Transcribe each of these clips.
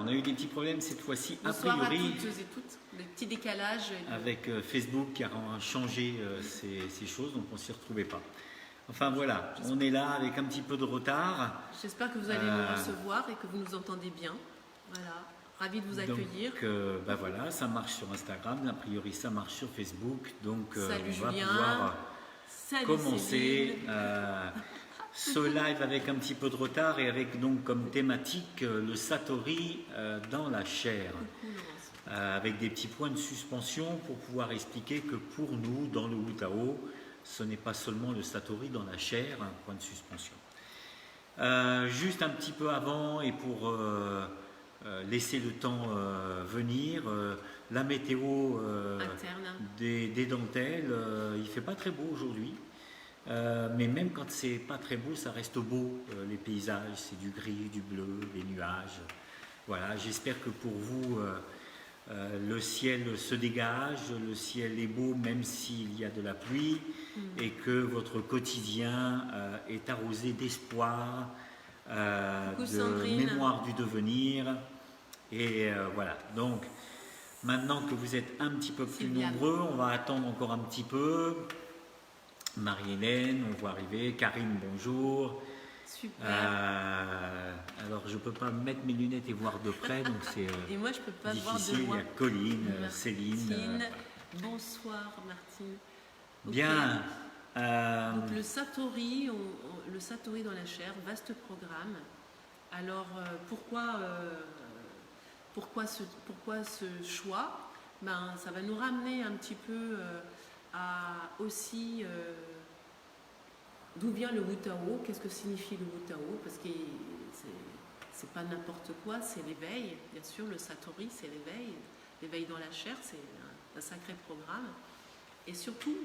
on a eu des petits problèmes cette fois-ci, a Bonsoir priori, à toutes et toutes. Des petits décalages. avec Facebook qui a changé ces choses, donc on ne s'y retrouvait pas. Enfin voilà, on est là avec un petit peu de retard. J'espère que vous allez nous recevoir et que vous nous entendez bien. Voilà, ravi de vous accueillir. Donc voilà, ça marche sur Instagram, a priori ça marche sur Facebook, donc Salut on va Julien. pouvoir Salut commencer ce live avec un petit peu de retard et avec donc comme thématique le Satori dans la chair. Avec des petits points de suspension pour pouvoir expliquer que pour nous, dans le Wu Tao, ce n'est pas seulement le Satori dans la chair, un point de suspension. Juste un petit peu avant et pour laisser le temps venir, la météo des dentelles, il ne fait pas très beau aujourd'hui, mais même quand c'est pas très beau, ça reste beau, les paysages, c'est du gris, du bleu, les nuages. Voilà, j'espère que pour vous, le ciel se dégage, le ciel est beau même s'il y a de la pluie et que votre quotidien est arrosé d'espoir, de mémoire du devenir. Et voilà, donc maintenant que vous êtes un petit peu plus nombreux, on va attendre encore un petit peu. Marie-Hélène, on voit arriver. Karine, bonjour. Super. Alors je ne peux pas mettre mes lunettes et voir de près, donc c'est et moi je peux pas difficile. Voir de loin. Il y a Colline, Céline. Bonsoir Martine. Bien. Donc le Satori dans la chair, vaste programme. Alors pourquoi ce choix? Ça va nous ramener un petit peu à aussi d'où vient le Wu Tao, qu'est-ce que signifie le Wu Tao, parce que c'est pas n'importe quoi, c'est l'éveil, bien sûr, le Satori c'est l'éveil dans la chair, c'est un sacré programme. Et surtout,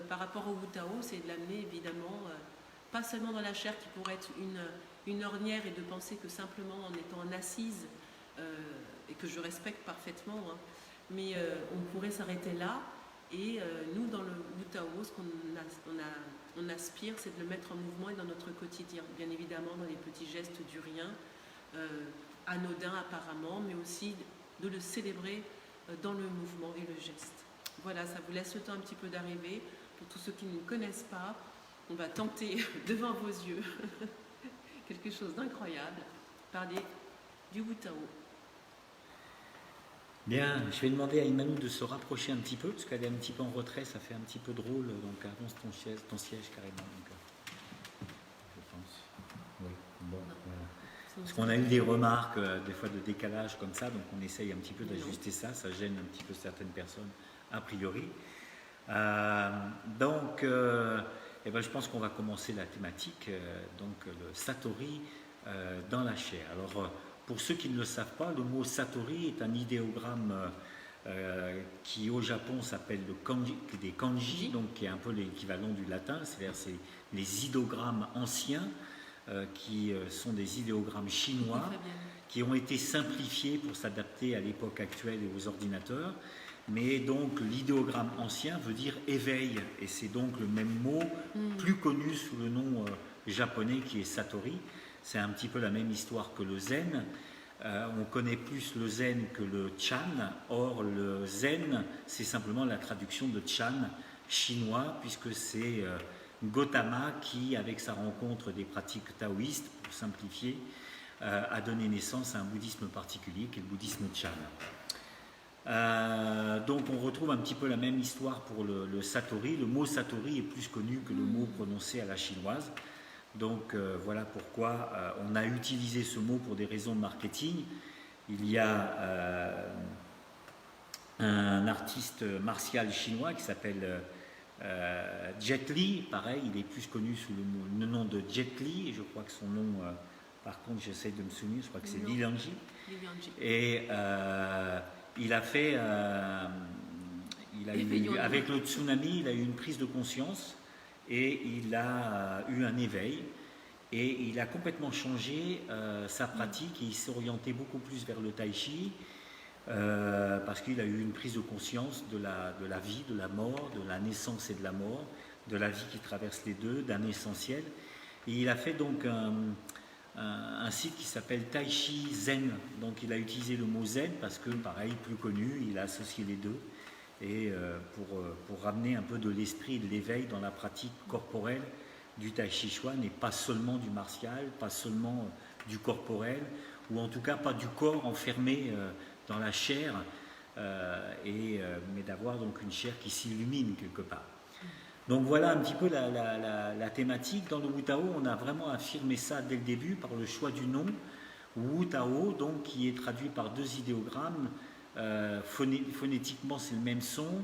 par rapport au Wu Tao, c'est de l'amener évidemment, pas seulement dans la chair qui pourrait être une ornière et de penser que simplement en étant assise, et que je respecte parfaitement, hein, mais on pourrait s'arrêter là. Et nous, dans le Wu Tao, ce qu'on aspire, c'est de le mettre en mouvement et dans notre quotidien. Bien évidemment, dans les petits gestes du rien, anodins apparemment, mais aussi de le célébrer dans le mouvement et le geste. Voilà, ça vous laisse le temps un petit peu d'arriver. Pour tous ceux qui ne connaissent pas, on va tenter devant vos yeux quelque chose d'incroyable, parler du Wu Tao. Bien, je vais demander à Imanou de se rapprocher un petit peu, parce qu'elle est un petit peu en retrait, ça fait un petit peu drôle, donc avance ton siège carrément. Donc, je pense. Oui, bon, voilà. Parce qu'on a eu des remarques, des fois de décalage comme ça, donc on essaye un petit peu d'ajuster ça, ça gêne un petit peu certaines personnes, a priori. Je pense qu'on va commencer la thématique, donc le Satori dans la chair. Alors, pour ceux qui ne le savent pas, le mot Satori est un idéogramme qui au Japon s'appelle des kanji, donc qui est un peu l'équivalent du latin, c'est-à-dire c'est les idéogrammes anciens qui sont des idéogrammes chinois qui ont été simplifiés pour s'adapter à l'époque actuelle et aux ordinateurs. Mais donc l'idéogramme ancien veut dire éveil, et c'est donc le même mot plus connu sous le nom japonais qui est Satori. C'est un petit peu la même histoire que le zen. On connaît plus le zen que le chan. Or, le zen, c'est simplement la traduction de chan chinois, puisque c'est Gautama qui, avec sa rencontre des pratiques taoïstes, pour simplifier, a donné naissance à un bouddhisme particulier, qui est le bouddhisme chan. Donc on retrouve un petit peu la même histoire pour le Satori. Le mot Satori est plus connu que le mot prononcé à la chinoise. Donc voilà pourquoi on a utilisé ce mot pour des raisons de marketing. Il y a un artiste martial chinois qui s'appelle Jet Li. Pareil, il est plus connu sous le nom de Jet Li. Et je crois que son nom, par contre, j'essaie de me souvenir, je crois que c'est Li Lianji. Et il a fait, avec le tsunami, il a eu une prise de conscience et il a eu un éveil et il a complètement changé sa pratique et il s'est orienté beaucoup plus vers le tai chi parce qu'il a eu une prise de conscience de la vie, de la mort, de la naissance et de la mort, de la vie qui traverse les deux, d'un essentiel. Et il a fait donc un site qui s'appelle Tai Chi Zen. Donc il a utilisé le mot zen parce que, pareil, plus connu, il a associé les deux. Et pour ramener un peu de l'esprit et de l'éveil dans la pratique corporelle du Tai Chi Chuan, et pas seulement du martial, pas seulement du corporel, ou en tout cas pas du corps enfermé dans la chair, mais d'avoir donc une chair qui s'illumine quelque part. Donc voilà un petit peu la thématique. Dans le Wu Tao, on a vraiment affirmé ça dès le début par le choix du nom, Wu Tao, donc qui est traduit par deux idéogrammes. Phonétiquement, c'est le même son,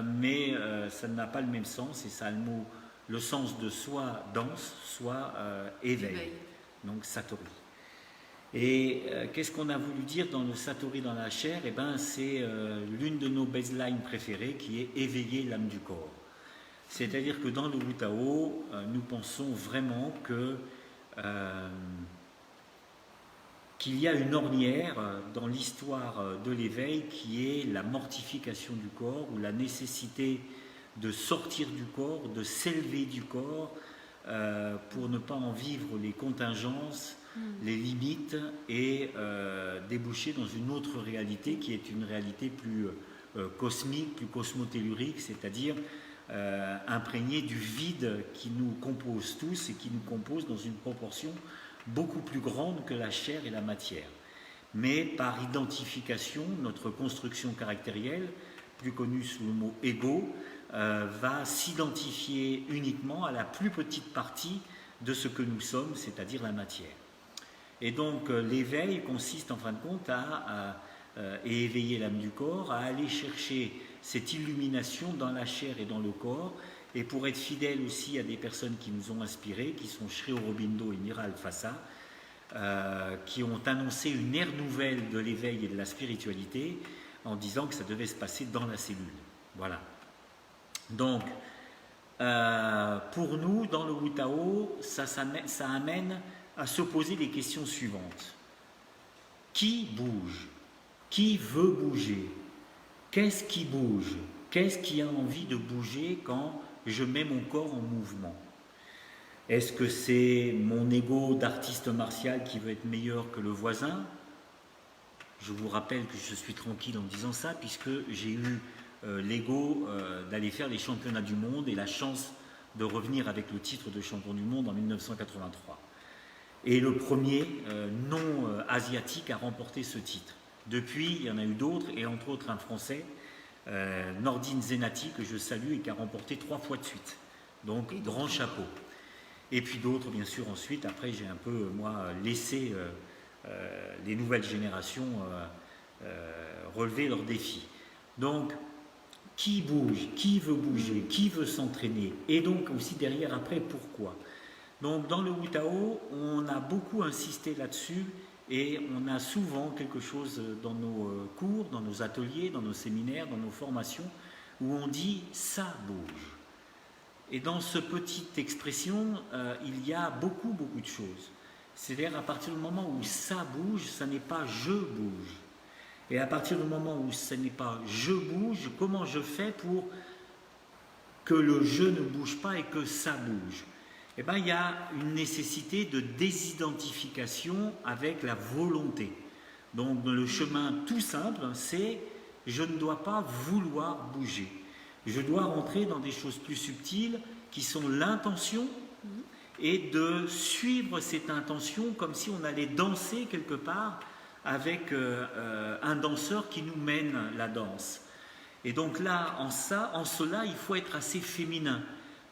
mais ça n'a pas le même sens, et ça a le sens de soit danse, soit éveil. Donc Satori. Et qu'est-ce qu'on a voulu dire dans le Satori dans la chair? Eh ben, c'est l'une de nos baselines préférées, qui est éveiller l'âme du corps. C'est-à-dire que dans le Wu Tao, nous pensons vraiment qu'il y a une ornière dans l'histoire de l'éveil qui est la mortification du corps, ou la nécessité de sortir du corps, de s'élever du corps, pour ne pas en vivre les contingences, les limites, et déboucher dans une autre réalité qui est une réalité plus cosmique, plus cosmotellurique, c'est-à-dire imprégnée du vide qui nous compose tous et qui nous compose dans une proportion beaucoup plus grande que la chair et la matière. Mais par identification, notre construction caractérielle, plus connue sous le mot ego, va s'identifier uniquement à la plus petite partie de ce que nous sommes, c'est-à-dire la matière. Et donc l'éveil consiste en fin de compte et éveiller l'âme du corps, à aller chercher cette illumination dans la chair et dans le corps, et pour être fidèle aussi à des personnes qui nous ont inspirés, qui sont Sri Aurobindo et Mira Alfassa, qui ont annoncé une ère nouvelle de l'éveil et de la spiritualité, en disant que ça devait se passer dans la cellule. Voilà. Donc, pour nous, dans le Wu Tao, ça amène à se poser les questions suivantes. Qui bouge? Qui veut bouger? Qu'est-ce qui bouge? Qu'est-ce qui a envie de bouger quand je mets mon corps en mouvement? Est-ce que c'est mon ego d'artiste martial qui veut être meilleur que le voisin? Je vous rappelle que je suis tranquille en disant ça, puisque j'ai eu l'ego d'aller faire les championnats du monde et la chance de revenir avec le titre de champion du monde en 1983. Et le premier non-asiatique à remporter ce titre. Depuis, il y en a eu d'autres, et entre autres un Français, Nordine Zenati, que je salue et qui a remporté 3 fois de suite. Donc, grand chapeau. Et puis d'autres, bien sûr, ensuite. Après, j'ai un peu, moi, laissé les nouvelles générations relever leurs défis. Donc, qui bouge? Qui veut bouger? Qui veut s'entraîner? Et donc, aussi derrière, après, pourquoi? Donc, dans le Wu Tao, on a beaucoup insisté là-dessus, et on a souvent quelque chose dans nos cours, dans nos ateliers, dans nos séminaires, dans nos formations, où on dit « ça bouge ». Et dans cette petite expression, il y a beaucoup de choses. C'est-à-dire à partir du moment où ça bouge, ça n'est pas « je bouge ». Et à partir du moment où ce n'est pas « je bouge », comment je fais pour que le « je » ne bouge pas et que ça bouge? Eh bien, il y a une nécessité de désidentification avec la volonté. Donc, le chemin tout simple, c'est « je ne dois pas vouloir bouger ». Je dois rentrer dans des choses plus subtiles qui sont l'intention, et de suivre cette intention comme si on allait danser quelque part avec un danseur qui nous mène la danse. Et donc là, en cela, il faut être assez féminin.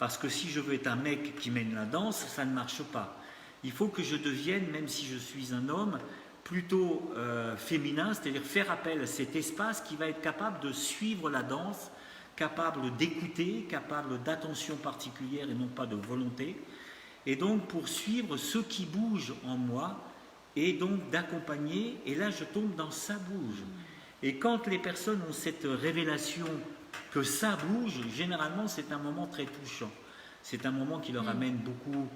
Parce que si je veux être un mec qui mène la danse, ça ne marche pas. Il faut que je devienne, même si je suis un homme, plutôt féminin, c'est-à-dire faire appel à cet espace qui va être capable de suivre la danse, capable d'écouter, capable d'attention particulière et non pas de volonté, et donc pour suivre ce qui bouge en moi, et donc d'accompagner, et là je tombe dans ça bouge. Et quand les personnes ont cette révélation que ça bouge, généralement c'est un moment très touchant. C'est un moment qui leur amène beaucoup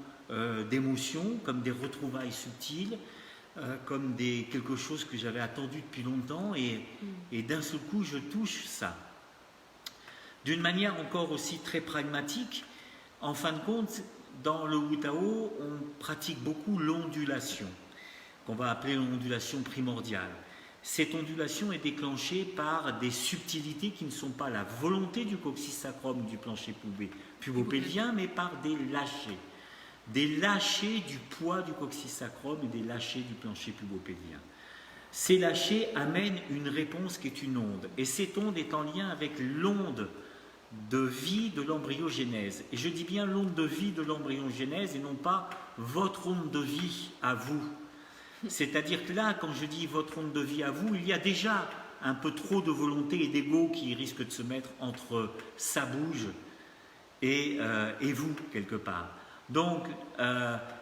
d'émotions, comme des retrouvailles subtiles, comme quelque chose que j'avais attendu depuis longtemps, et d'un seul coup je touche ça. D'une manière encore aussi très pragmatique, en fin de compte, dans le Wu Tao, on pratique beaucoup l'ondulation, qu'on va appeler l'ondulation primordiale. Cette ondulation est déclenchée par des subtilités qui ne sont pas la volonté du coccyx sacrum ou du plancher pubopelvien, mais par des lâchers. Des lâchers du poids du coccyx sacrum et des lâchers du plancher pubopelvien. Ces lâchers amènent une réponse qui est une onde. Et cette onde est en lien avec l'onde de vie de l'embryogénèse. Et je dis bien l'onde de vie de l'embryogénèse et non pas votre onde de vie à vous. C'est-à-dire que là, quand je dis votre onde de vie à vous, il y a déjà un peu trop de volonté et d'ego qui risque de se mettre entre ça bouge et vous, quelque part. Donc,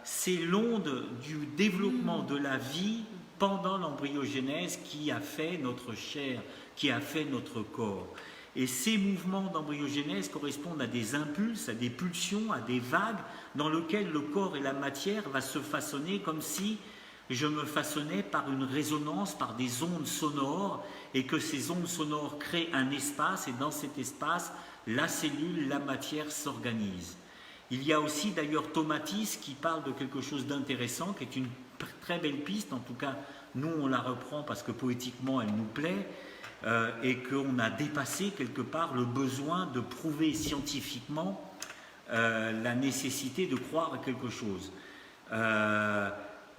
c'est l'onde du développement de la vie pendant l'embryogénèse qui a fait notre chair, qui a fait notre corps. Et ces mouvements d'embryogénèse correspondent à des impulses, à des pulsions, à des vagues dans lesquelles le corps et la matière va se façonner comme si je me façonnais par une résonance, par des ondes sonores, et que ces ondes sonores créent un espace, et dans cet espace, la cellule, la matière s'organise. Il y a aussi d'ailleurs Tomatis qui parle de quelque chose d'intéressant, qui est une très belle piste, en tout cas nous on la reprend parce que poétiquement elle nous plaît, et qu'on a dépassé quelque part le besoin de prouver scientifiquement la nécessité de croire à quelque chose.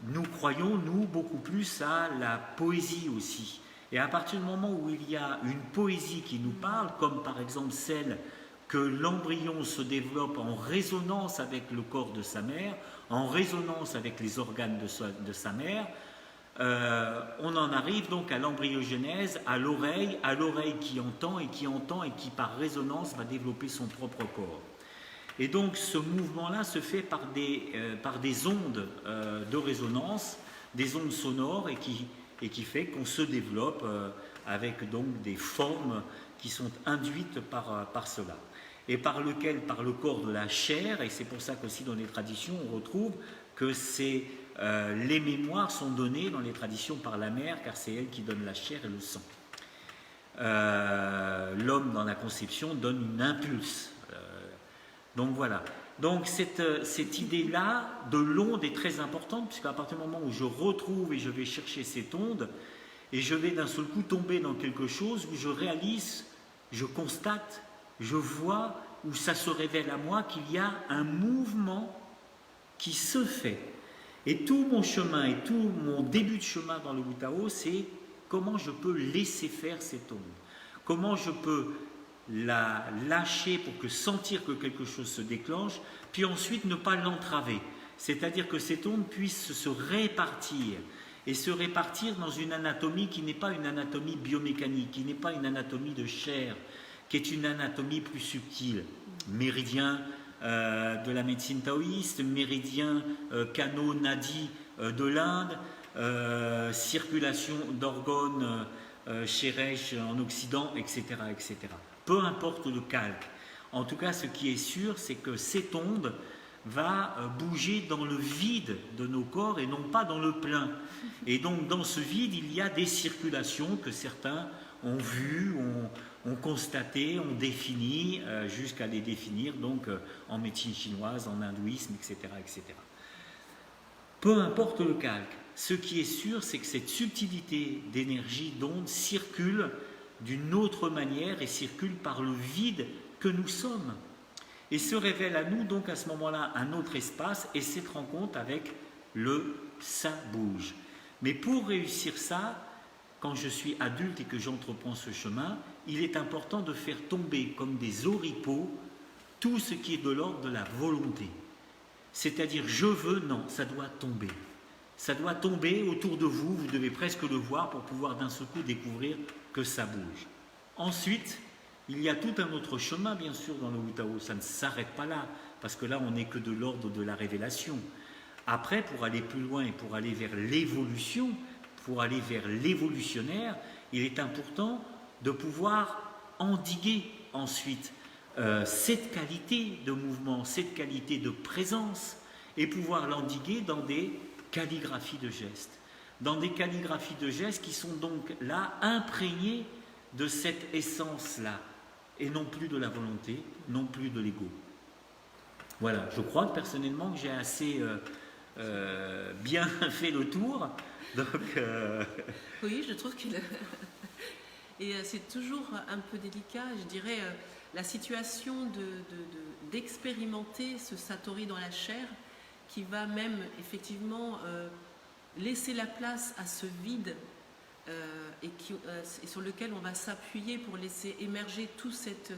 Nous croyons, nous, beaucoup plus à la poésie aussi. Et à partir du moment où il y a une poésie qui nous parle, comme par exemple celle que l'embryon se développe en résonance avec le corps de sa mère, en résonance avec les organes de sa mère, on en arrive donc à l'embryogénèse, à l'oreille qui entend et qui par résonance va développer son propre corps. Et donc ce mouvement-là se fait par des ondes de résonance, des ondes sonores, et qui fait qu'on se développe avec donc des formes qui sont induites par cela. Et par le corps de la chair, et c'est pour ça qu'aussi dans les traditions on retrouve que les mémoires sont données dans les traditions par la mère, car c'est elle qui donne la chair et le sang. L'homme dans la conception donne une impulse. Donc voilà. Donc cette idée-là de l'onde est très importante, puisqu'à partir du moment où je retrouve et je vais chercher cette onde, et je vais d'un seul coup tomber dans quelque chose où je réalise, je constate, je vois, où ça se révèle à moi qu'il y a un mouvement qui se fait. Et tout mon chemin et tout mon début de chemin dans le Wu Tao, c'est comment je peux laisser faire cette onde. Comment je peux la lâcher pour sentir que quelque chose se déclenche, puis ensuite ne pas l'entraver. C'est-à-dire que cette onde puisse se répartir, et se répartir dans une anatomie qui n'est pas une anatomie biomécanique, qui n'est pas une anatomie de chair, qui est une anatomie plus subtile. Méridien de la médecine taoïste, méridien Kano-Nadi de l'Inde, circulation d'organes chez Reich en Occident, etc., etc. Peu importe le calque. En tout cas, ce qui est sûr, c'est que cette onde va bouger dans le vide de nos corps et non pas dans le plein. Et donc, dans ce vide, il y a des circulations que certains ont vues, ont constaté, ont défini, jusqu'à les définir donc en médecine chinoise, en hindouisme, etc., etc. Peu importe le calque, ce qui est sûr, c'est que cette subtilité d'énergie, d'onde, circule d'une autre manière et circule par le vide que nous sommes. Et se révèle à nous donc à ce moment-là un autre espace et cette rencontre avec le ça bouge. Mais pour réussir ça, quand je suis adulte et que j'entreprends ce chemin, il est important de faire tomber comme des oripeaux tout ce qui est de l'ordre de la volonté. C'est-à-dire je veux, non, ça doit tomber. Ça doit tomber autour de vous, vous devez presque le voir pour pouvoir d'un seul coup découvrir que ça bouge. Ensuite, il y a tout un autre chemin bien sûr dans le Wu Tao, ça ne s'arrête pas là, parce que là on n'est que de l'ordre de la révélation. Après, pour aller plus loin et pour aller vers l'évolution, pour aller vers l'évolutionnaire, il est important de pouvoir endiguer ensuite cette qualité de mouvement, cette qualité de présence, et pouvoir l'endiguer dans des calligraphies de gestes. Dans des calligraphies de gestes qui sont donc là imprégnées de cette essence-là, et non plus de la volonté, non plus de l'ego. Voilà, je crois personnellement que j'ai assez bien fait le tour. Donc, Oui, je trouve qu'il... Et c'est toujours un peu délicat, je dirais, la situation d'expérimenter ce satori dans la chair qui va même effectivement laisser la place à ce vide et sur lequel on va s'appuyer pour laisser émerger toute cette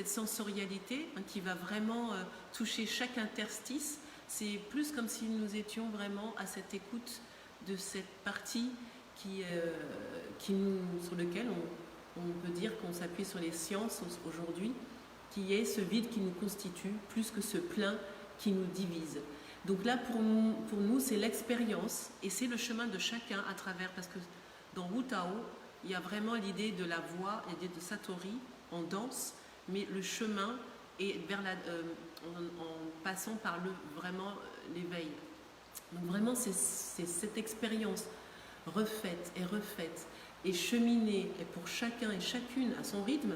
sensorialité qui va vraiment toucher chaque interstice. C'est plus comme si nous étions vraiment à cette écoute de cette partie sur lequel on peut dire qu'on s'appuie sur les sciences aujourd'hui, qui est ce vide qui nous constitue, plus que ce plein qui nous divise. Donc là, pour nous, c'est l'expérience et c'est le chemin de chacun à travers, parce que dans Wu Tao, il y a vraiment l'idée de la voie, l'idée de Satori en danse, mais le chemin est en passant par vraiment l'éveil. Donc vraiment, c'est cette expérience refaite et cheminée et pour chacun et chacune à son rythme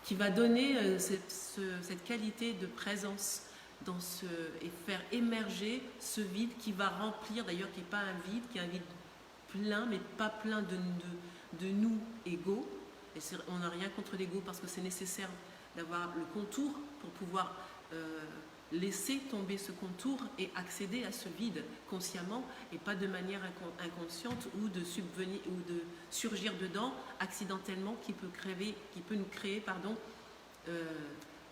qui va donner cette qualité de présence et faire émerger ce vide qui va remplir, d'ailleurs qui n'est pas un vide, qui est un vide plein, mais pas plein de nous égaux. Et on n'a rien contre l'ego parce que c'est nécessaire d'avoir le contour pour pouvoir laisser tomber ce contour et accéder à ce vide consciemment et pas de manière inconsciente ou de subvenir ou de surgir dedans accidentellement qui peut nous créer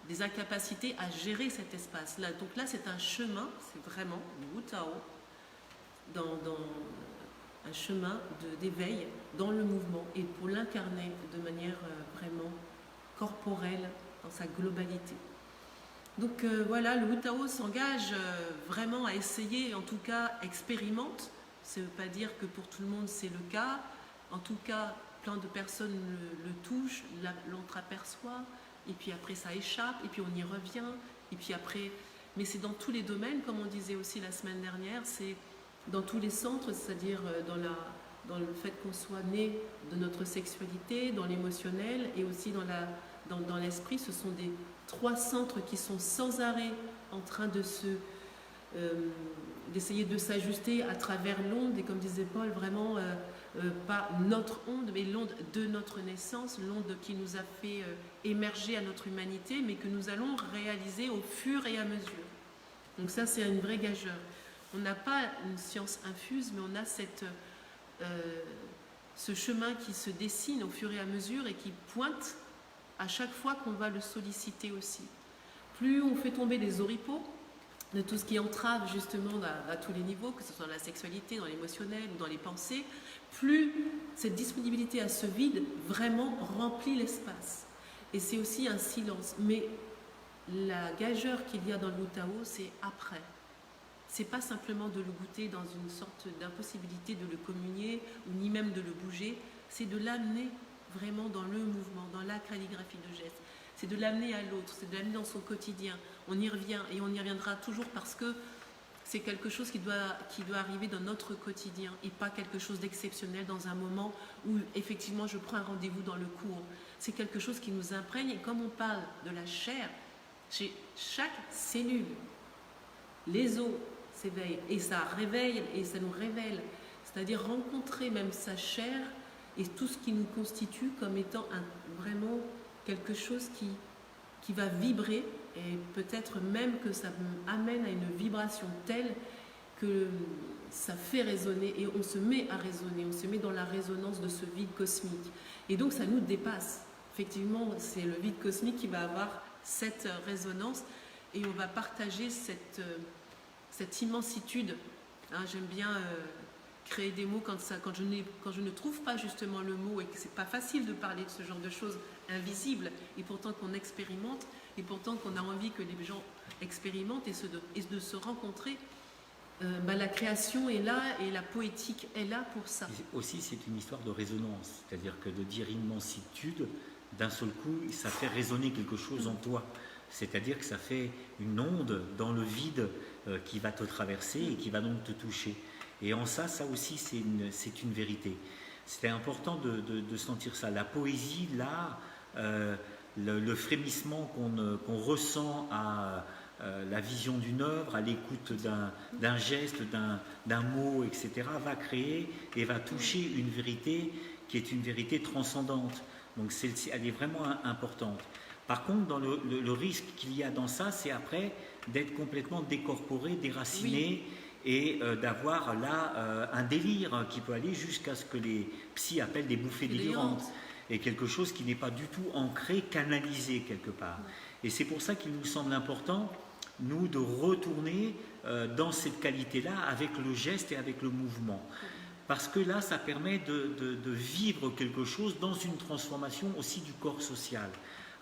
des incapacités à gérer cet espace-là. Donc là, c'est un chemin, c'est vraiment le Wu Tao, dans un chemin d'éveil dans le mouvement et pour l'incarner de manière vraiment corporelle dans sa globalité. Donc voilà, le Wu Tao s'engage vraiment à essayer, en tout cas expérimente. Ça ne veut pas dire que pour tout le monde c'est le cas. En tout cas, plein de personnes le touchent, l'entreaperçoivent, et puis après ça échappe, et puis on y revient, et puis après... Mais c'est dans tous les domaines, comme on disait aussi la semaine dernière, c'est dans tous les centres, c'est-à-dire dans le fait qu'on soit né de notre sexualité, dans l'émotionnel, et aussi dans l'esprit. Ce sont des 3 centres qui sont sans arrêt en train d'essayer de s'ajuster à travers l'onde, et comme disait Paul, vraiment pas notre onde, mais l'onde de notre naissance, l'onde qui nous a fait émerger à notre humanité, mais que nous allons réaliser au fur et à mesure. Donc ça, c'est une vraie gageure. On n'a pas une science infuse, mais on a ce chemin qui se dessine au fur et à mesure et qui pointe à chaque fois qu'on va le solliciter aussi. Plus on fait tomber des oripeaux de tout ce qui entrave justement à tous les niveaux, que ce soit dans la sexualité, dans l'émotionnel ou dans les pensées, plus cette disponibilité à ce vide vraiment remplit l'espace. Et c'est aussi un silence. Mais la gageure qu'il y a dans le Wu Tao, c'est après. C'est pas simplement de le goûter dans une sorte d'impossibilité de le communier ou ni même de le bouger, c'est de l'amener vraiment dans le mouvement, dans la calligraphie de gestes. C'est de l'amener à l'autre, c'est de l'amener dans son quotidien. On y revient et on y reviendra toujours parce que c'est quelque chose qui doit arriver dans notre quotidien et pas quelque chose d'exceptionnel dans un moment où effectivement je prends un rendez-vous dans le cours. C'est quelque chose qui nous imprègne et comme on parle de la chair, chez chaque cellule, les os s'éveillent et ça réveille et ça nous révèle. C'est-à-dire rencontrer même sa chair et tout ce qui nous constitue comme étant vraiment quelque chose qui va vibrer et peut-être même que ça amène à une vibration telle que ça fait résonner et on se met à résonner, on se met dans la résonance de ce vide cosmique. Et donc ça nous dépasse. Effectivement, c'est le vide cosmique qui va avoir cette résonance et on va partager cette immensitude. Hein, j'aime bien créer des mots quand je ne trouve pas justement le mot et que c'est pas facile de parler de ce genre de choses invisibles et pourtant qu'on expérimente et pourtant qu'on a envie que les gens expérimentent et de se rencontrer. La création est là et la poétique est là pour ça. Et aussi, c'est une histoire de résonance, c'est-à-dire que de dire immensitude, d'un seul coup, ça fait résonner quelque chose en toi. C'est-à-dire que ça fait une onde dans le vide qui va te traverser et qui va donc te toucher. Et en ça aussi, c'est une vérité. C'était important de sentir ça. La poésie, l'art, le frémissement qu'on ressent la vision d'une œuvre, à l'écoute d'un geste, d'un mot, etc., va créer et va toucher une vérité qui est une vérité transcendante. Donc celle-ci, elle est vraiment importante. Par contre, dans le risque qu'il y a dans ça, c'est après d'être complètement décorporé, déraciné, et d'avoir là un délire qui peut aller jusqu'à ce que les psys appellent des bouffées délirantes, et quelque chose qui n'est pas du tout ancré, canalisé quelque part. Et c'est pour ça qu'il nous semble important, nous, de retourner dans cette qualité-là avec le geste et avec le mouvement. Parce que là, ça permet de vivre quelque chose dans une transformation aussi du corps social.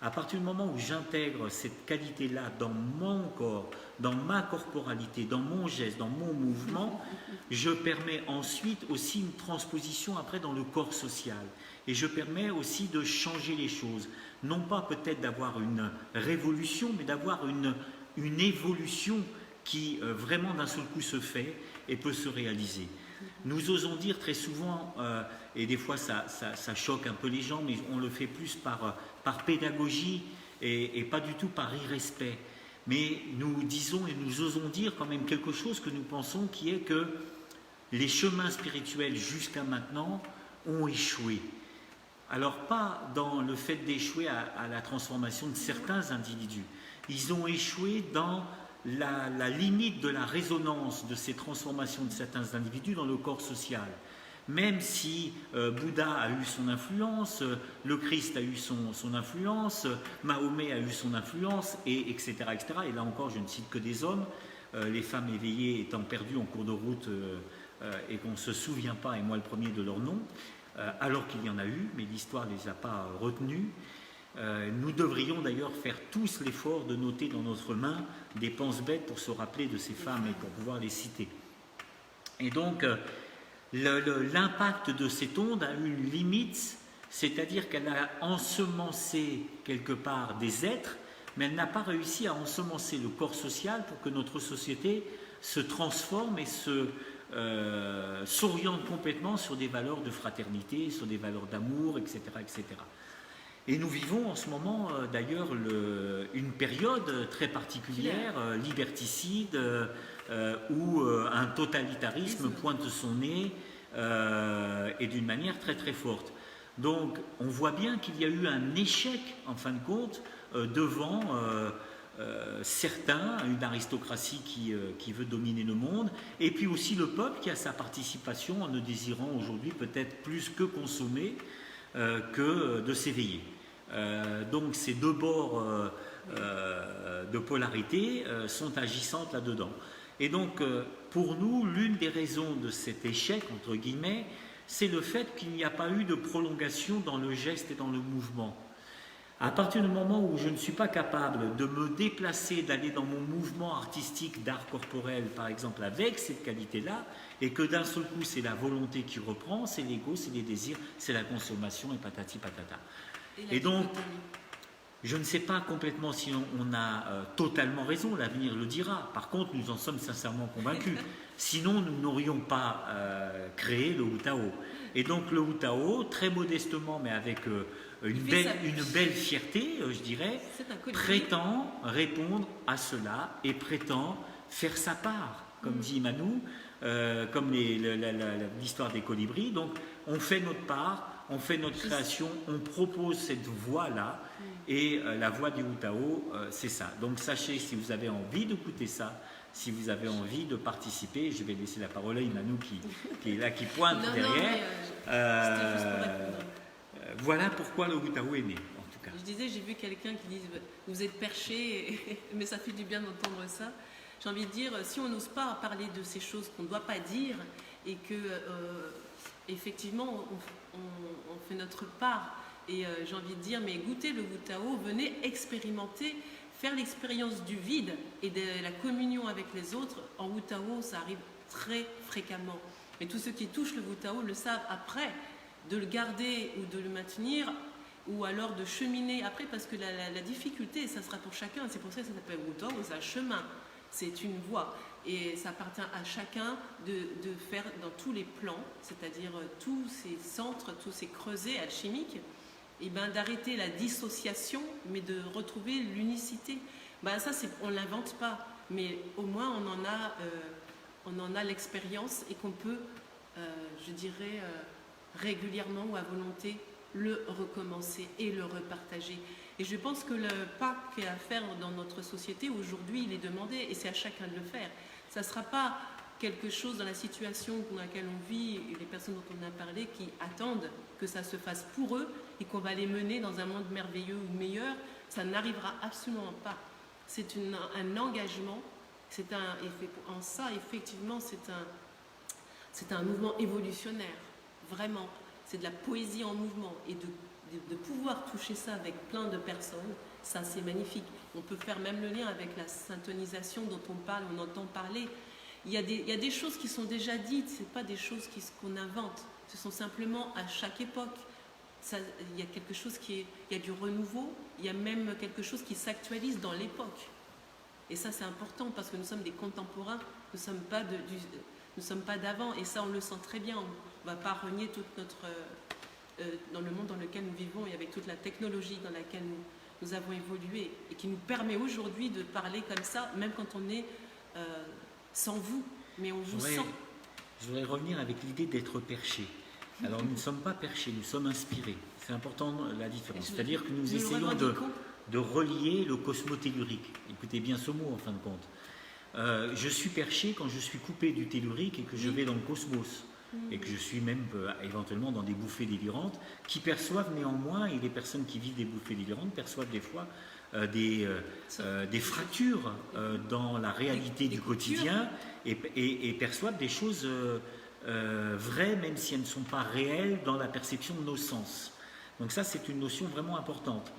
À partir du moment où j'intègre cette qualité-là dans mon corps, dans ma corporalité, dans mon geste, dans mon mouvement, je permets ensuite aussi une transposition après dans le corps social. Et je permets aussi de changer les choses. Non pas peut-être d'avoir une révolution, mais d'avoir une évolution qui vraiment d'un seul coup se fait et peut se réaliser. Nous osons dire très souvent, et des fois ça choque un peu les gens, mais on le fait plus par pédagogie et pas du tout par irrespect. Mais nous disons et nous osons dire quand même quelque chose que nous pensons, qui est que les chemins spirituels jusqu'à maintenant ont échoué. Alors pas dans le fait d'échouer à la transformation de certains individus. Ils ont échoué dans la limite de la résonance de ces transformations de certains individus dans le corps social. Même si Bouddha a eu son influence, le Christ a eu son influence, Mahomet a eu son influence, etc., etc. Et là encore, je ne cite que des hommes, les femmes éveillées étant perdues en cours de route et qu'on ne se souvient pas, et moi le premier, de leur nom, alors qu'il y en a eu, mais l'histoire ne les a pas retenus. Nous devrions d'ailleurs faire tous l'effort de noter dans notre main des pense-bêtes pour se rappeler de ces femmes et pour pouvoir les citer. Et donc, l'impact de cette onde a eu une limite, c'est-à-dire qu'elle a ensemencé quelque part des êtres, mais elle n'a pas réussi à ensemencer le corps social pour que notre société se transforme et s'oriente complètement sur des valeurs de fraternité, sur des valeurs d'amour, etc., etc. Et nous vivons en ce moment d'ailleurs une période très particulière, liberticide, où un totalitarisme pointe son nez et d'une manière très très forte. Donc on voit bien qu'il y a eu un échec en fin de compte devant certains, une aristocratie qui veut dominer le monde, et puis aussi le peuple qui a sa participation en ne désirant aujourd'hui peut-être plus que consommer que de s'éveiller. Donc ces deux bords de polarité sont agissantes là-dedans. Et donc pour nous, l'une des raisons de cet échec, entre guillemets, c'est le fait qu'il n'y a pas eu de prolongation dans le geste et dans le mouvement. À partir du moment où je ne suis pas capable de me déplacer, d'aller dans mon mouvement artistique d'art corporel, par exemple, avec cette qualité-là, et que d'un seul coup c'est la volonté qui reprend, c'est l'ego, c'est les désirs, c'est la consommation et patati patata. Et donc, je ne sais pas complètement si on a totalement raison, l'avenir le dira. Par contre, nous en sommes sincèrement convaincus. Sinon, nous n'aurions pas créé le Wu Tao. Et donc, le Wu Tao, très modestement, mais avec une belle fierté, je dirais, prétend répondre à cela et prétend faire sa part, comme dit Manu, comme l'histoire des colibris. Donc, on fait notre part. On fait notre création, on propose cette voie-là, et la voie du Wu Tao, c'est ça. Donc sachez, si vous avez envie d'écouter ça, si vous avez envie de participer, je vais laisser la parole à Imanou qui est là, qui pointe derrière. Voilà pourquoi le Wu Tao est né, en tout cas. Je disais, j'ai vu quelqu'un qui dit, vous êtes perché, mais ça fait du bien d'entendre ça. J'ai envie de dire, si on n'ose pas parler de ces choses qu'on ne doit pas dire, et que effectivement on fait notre part, et j'ai envie de dire, mais goûtez le Wu Tao, venez expérimenter, faire l'expérience du vide et de la communion avec les autres. En Wu Tao, ça arrive très fréquemment, mais tous ceux qui touchent le Wu Tao le savent après, de le garder ou de le maintenir, ou alors de cheminer après, parce que la difficulté, ça sera pour chacun, c'est pour ça que ça s'appelle Wu Tao, c'est un chemin, c'est une voie. Et ça appartient à chacun de faire dans tous les plans, c'est-à-dire tous ces centres, tous ces creusets alchimiques, et ben d'arrêter la dissociation, mais de retrouver l'unicité. Ben ça, on ne l'invente pas, mais au moins on en a l'expérience et qu'on peut, je dirais, régulièrement ou à volonté, le recommencer et le repartager. Et je pense que le pas qu'il y a à faire dans notre société, aujourd'hui, il est demandé et c'est à chacun de le faire. Ça ne sera pas quelque chose dans la situation dans laquelle on vit, et les personnes dont on a parlé, qui attendent que ça se fasse pour eux et qu'on va les mener dans un monde merveilleux ou meilleur. Ça n'arrivera absolument pas. C'est un engagement, en ça, effectivement, c'est un mouvement évolutionnaire, vraiment. C'est de la poésie en mouvement et de pouvoir toucher ça avec plein de personnes, ça c'est magnifique. On peut faire même le lien avec la syntonisation dont on parle, on entend parler. Il y a des choses qui sont déjà dites, ce n'est pas des choses qu'on invente, ce sont simplement à chaque époque. Il y a quelque chose il y a du renouveau, il y a même quelque chose qui s'actualise dans l'époque. Et ça c'est important parce que nous sommes des contemporains, nous ne sommes pas d'avant et ça on le sent très bien. On ne va pas renier toute dans le monde dans lequel nous vivons et avec toute la technologie dans laquelle nous avons évolué et qui nous permet aujourd'hui de parler comme ça, même quand on est sans vous, mais on vous sent. Je voudrais revenir avec l'idée d'être perché. Alors nous ne sommes pas perchés, nous sommes inspirés. C'est important la différence. C'est-à-dire que nous essayons de relier le cosmotellurique. Écoutez bien ce mot en fin de compte. Je suis perché quand je suis coupé du tellurique et que je vais dans le cosmos. Et que je suis même éventuellement dans des bouffées délirantes qui perçoivent néanmoins, et les personnes qui vivent des bouffées délirantes perçoivent des fois des fractures dans la réalité du quotidien et perçoivent des choses vraies même si elles ne sont pas réelles dans la perception de nos sens. Donc ça c'est une notion vraiment importante.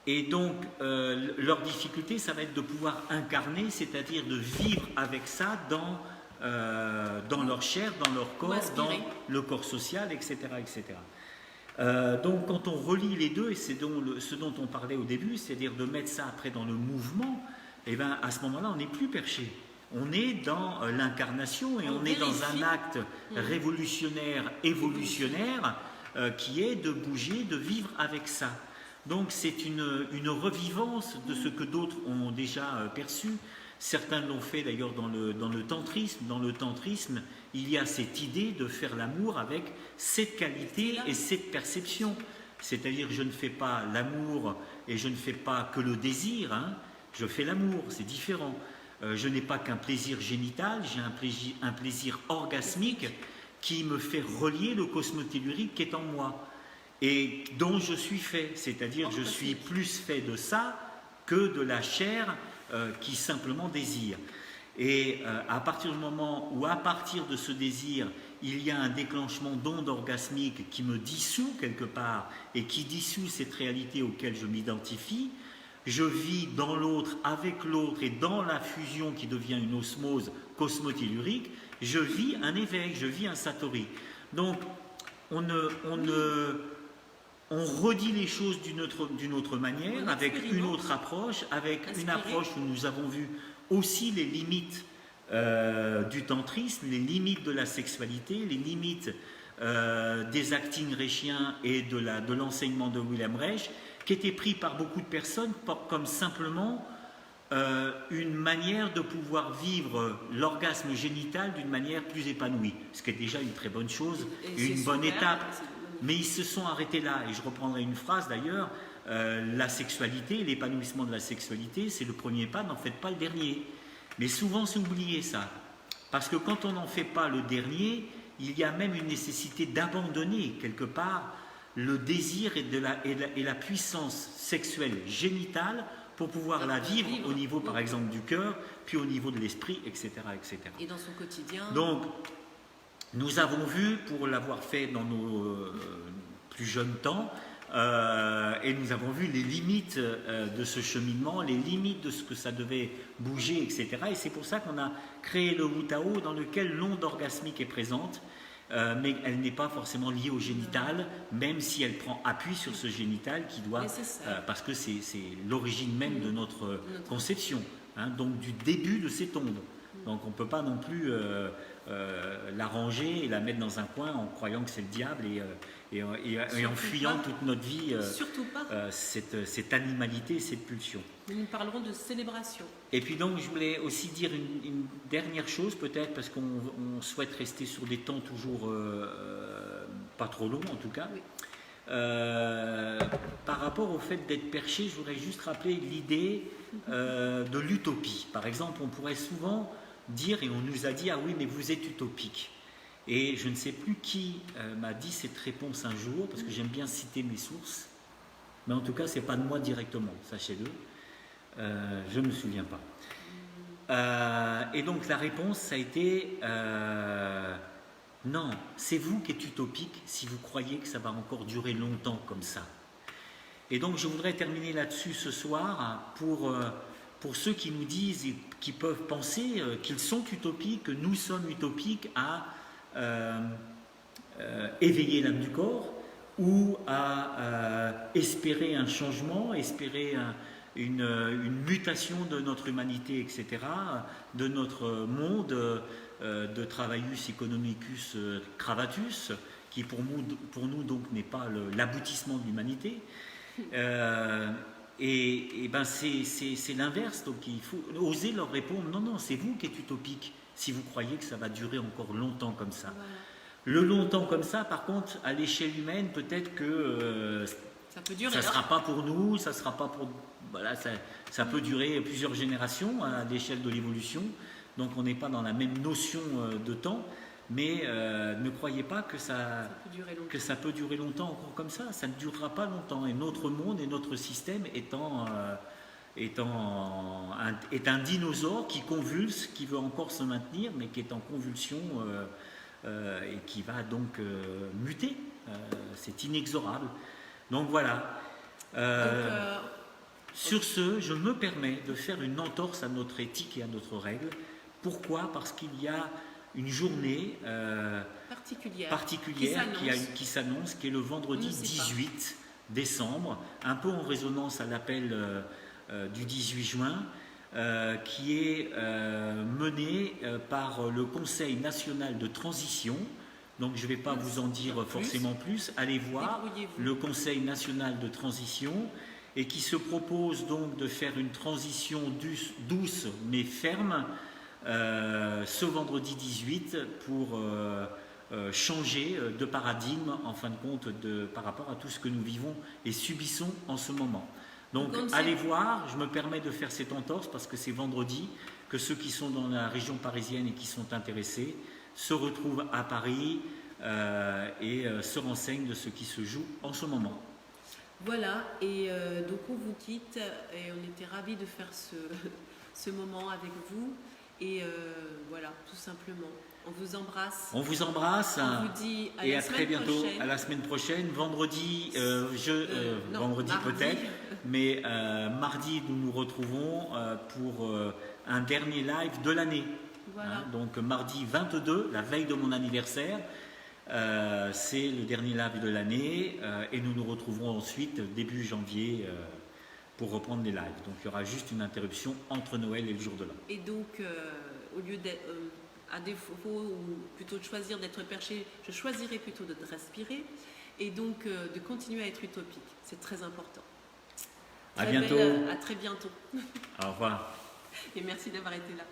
Et donc leur difficulté ça va être de pouvoir incarner, c'est-à-dire de vivre avec ça dans leur chair, dans leur corps, dans le corps social, etc. etc. Donc quand on relie les deux, et c'est ce dont on parlait au début, c'est-à-dire de mettre ça après dans le mouvement, et bien à ce moment-là on n'est plus perché. On est dans l'incarnation et on est dans un acte révolutionnaire, évolutionnaire, qui est de bouger, de vivre avec ça. Donc c'est une revivance de ce que d'autres ont déjà perçu. Certains l'ont fait d'ailleurs dans le tantrisme. Dans le tantrisme, il y a cette idée de faire l'amour avec cette qualité et cette perception. C'est-à-dire que je ne fais pas l'amour et je ne fais pas que le désir, hein. Je fais l'amour, c'est différent. Je n'ai pas qu'un plaisir génital, j'ai un plaisir orgasmique qui me fait relier le cosmotellurique qui est en moi et dont je suis fait. C'est-à-dire que je suis plus fait de ça que de la chair qui simplement désire. Et à partir du moment où, à partir de ce désir, il y a un déclenchement d'ondes orgasmiques qui me dissout quelque part et qui dissout cette réalité auquel je m'identifie, je vis dans l'autre, avec l'autre et dans la fusion qui devient une osmose cosmotellurique, je vis un éveil, je vis un satori. Donc, on redit les choses d'une autre manière, avec une autre approche, avec une approche où nous avons vu aussi les limites du tantrisme, les limites de la sexualité, les limites des actings reichiens et de l'enseignement de Wilhelm Reich, qui étaient pris par beaucoup de personnes comme simplement une manière de pouvoir vivre l'orgasme génital d'une manière plus épanouie, ce qui est déjà une très bonne chose et une bonne étape. Mais ils se sont arrêtés là, et je reprendrai une phrase d'ailleurs, la sexualité, l'épanouissement de la sexualité, c'est le premier pas, n'en faites pas le dernier. Mais souvent c'est oublié ça, parce que quand on n'en fait pas le dernier, il y a même une nécessité d'abandonner quelque part le désir et la puissance sexuelle génitale pour pouvoir la vivre au niveau par exemple du cœur, puis au niveau de l'esprit, etc., etc. Et dans son quotidien. Donc, nous avons vu, pour l'avoir fait dans nos plus jeunes temps, et nous avons vu les limites de ce cheminement, les limites de ce que ça devait bouger, etc. Et c'est pour ça qu'on a créé le Wu Tao, dans lequel l'onde orgasmique est présente, mais elle n'est pas forcément liée au génital, même si elle prend appui sur ce génital qui doit, parce que c'est l'origine même de notre conception, hein, donc du début de cette onde. Donc on ne peut pas non plus la ranger et la mettre dans un coin en croyant que c'est le diable et en fuyant toute notre vie surtout pas. Cette animalité, cette pulsion. Nous parlerons de célébration. Et puis donc je voulais aussi dire une dernière chose peut-être, parce qu'on souhaite rester sur des temps toujours pas trop longs en tout cas. Oui. Par rapport au fait d'être perché, je voudrais juste rappeler l'idée de l'utopie. Par exemple, on pourrait souvent dire, et on nous a dit, ah oui, mais vous êtes utopique. Et je ne sais plus qui m'a dit cette réponse un jour, parce que j'aime bien citer mes sources, mais en tout cas, ce n'est pas de moi directement, sachez-le. Je ne me souviens pas. Et donc la réponse, ça a été non, c'est vous qui êtes utopique si vous croyez que ça va encore durer longtemps comme ça. Et donc je voudrais terminer là-dessus ce soir pour ceux qui nous disent et qui peuvent penser qu'ils sont utopiques, que nous sommes utopiques à éveiller l'âme du corps ou à espérer un changement, espérer une mutation de notre humanité, etc., de notre monde de travaius economicus cravatus, qui pour nous donc n'est pas l'aboutissement de l'humanité. Et ben c'est l'inverse, donc il faut oser leur répondre, non, c'est vous qui êtes utopique si vous croyez que ça va durer encore longtemps comme ça. Voilà. Le longtemps comme ça, par contre, à l'échelle humaine, peut-être que ça ne sera pas pour nous, ça sera pas pour... Voilà, ça peut durer plusieurs générations à l'échelle de l'évolution, donc on n'est pas dans la même notion de temps, mais ne croyez pas que ça peut durer longtemps encore comme ça ne durera pas longtemps, et notre monde et notre système est un dinosaure qui convulse, qui veut encore se maintenir, mais qui est en convulsion et qui va donc muter, c'est inexorable. Donc voilà. Sur ce, je me permets de faire une entorse à notre éthique et à notre règle. Pourquoi ? Parce qu'il y a une journée particulière qui s'annonce, qui est le vendredi 18 décembre, un peu en résonance à l'appel du 18 juin, qui est mené par le Conseil national de transition. Donc je ne vais pas vous en dire forcément plus. Allez voir le Conseil national de transition, et qui se propose donc de faire une transition douce mais ferme ce vendredi 18 pour changer de paradigme en fin de compte par rapport à tout ce que nous vivons et subissons en ce moment. Donc allez voir, je me permets de faire cette entorse parce que c'est vendredi, que ceux qui sont dans la région parisienne et qui sont intéressés se retrouvent à Paris et se renseignent de ce qui se joue en ce moment. Voilà, et donc on vous quitte et on était ravis de faire ce moment avec vous. Et voilà, tout simplement. On vous embrasse. On vous embrasse. On vous dit et à très bientôt. À la semaine prochaine. Vendredi, vendredi mardi. Peut-être, mais mardi, nous nous retrouvons pour un dernier live de l'année. Voilà. Hein, donc mardi 22, la veille de mon anniversaire. C'est le dernier live de l'année et nous nous retrouverons ensuite début janvier pour reprendre les lives. Donc il y aura juste une interruption entre Noël et le jour de l'an. Et donc au lieu d'être à défaut ou plutôt de choisir d'être perché, je choisirais plutôt de respirer et donc de continuer à être utopique. C'est très important. À bientôt. À très bientôt. Au revoir. Et merci d'avoir été là.